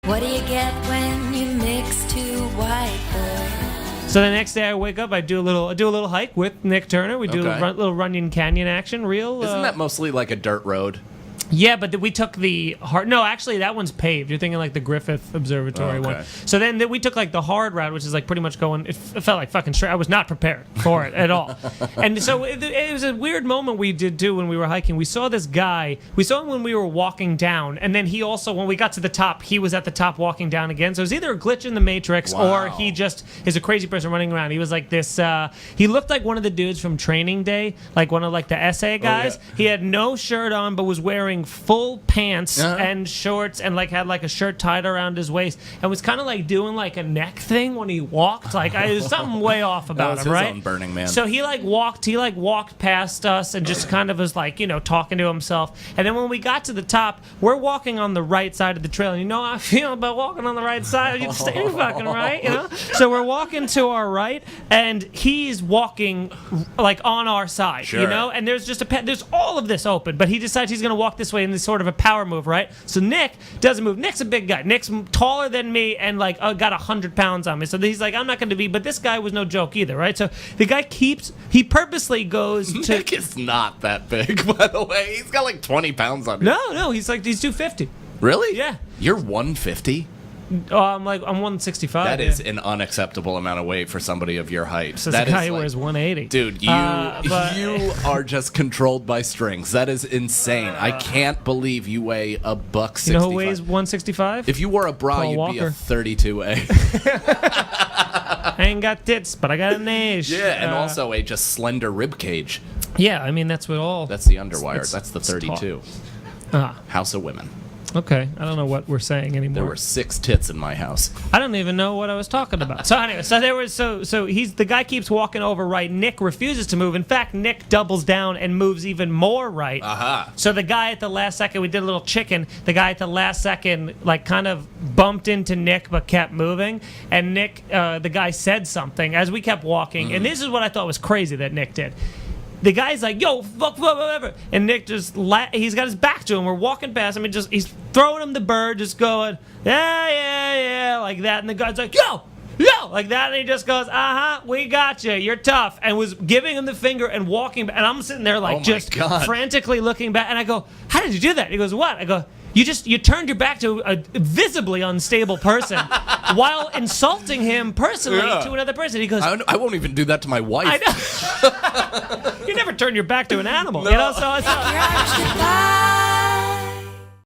What do you get when you mix two white boys? So the next day I wake up, I do a little hike with Nick Turner. We do a little Runyon Canyon action. Isn't that mostly like a dirt road? Yeah, but we took the hard... No, actually, that one's paved. You're thinking like the Griffith Observatory one. So then we took like the hard route, which is like pretty much going... It felt like fucking straight. I was not prepared for it at all. And so it was a weird moment we did too when we were hiking. We saw this guy. We saw him when we were walking down. And then he also, when we got to the top, he was at the top walking down again. So it was either a glitch in the Matrix or he just is a crazy person running around. He was like this... he looked like one of the dudes from Training Day, like one of like the essay guys. He had no shirt on, but was wearing full pants and shorts and like had like a shirt tied around his waist and was kind of like doing like a neck thing when he walked. Like there's something way off about him, right? His own Burning Man. So he walked past us and just kind of was like, you know, talking to himself. And then when we got to the top, we're walking on the right side of the trail. And you know how I feel about walking on the right side? You stay fucking right, you know? So we're walking to our right and he's walking like on our side, you know? And there's just there's all of this open, but he decides he's going to walk this way in this sort of a power move, right? So Nick doesn't move. Nick's a big guy. Nick's taller than me and like got 100 pounds on me. So he's like, I'm not going to be, but this guy was no joke either, right? So the guy he purposely goes to... Nick is not that big, by the way. He's got like 20 pounds on him. No, he's 250. Really? Yeah. You're 150? I'm 165. That is an unacceptable amount of weight for somebody of your height. So that the guy is who wears 180. Dude, you are just controlled by strings. That is insane. I can't believe you weigh $165. You know who weighs 165? If you wore a bra, Paul you'd Walker. be a 32A. I ain't got tits, but I got an age. Yeah, and also a just slender rib cage. Yeah, I mean that's what all. That's the underwire. That's the 32. House of Women. Okay, I don't know what we're saying anymore. There were 6 tits in my house. I don't even know what I was talking about. So anyway, the guy keeps walking over right. Nick refuses to move. In fact, Nick doubles down and moves even more right. So the guy at the last second, we did a little chicken. The guy at the last second, like, kind of bumped into Nick but kept moving. And Nick, the guy said something as we kept walking. And this is what I thought was crazy that Nick did. The guy's like, yo, fuck, whatever. And Nick just, he's got his back to him. We're walking past him and he's throwing him the bird, just going, yeah, like that. And the guy's like, yo, like that. And he just goes, we got you. You're tough. And was giving him the finger and walking back. And I'm sitting there like frantically looking back. And I go, how did you do that? He goes, what? I go, you turned your back to a visibly unstable person while insulting him personally to another person. He goes, I won't even do that to my wife. I know. You never turn your back to an animal, you know? So it's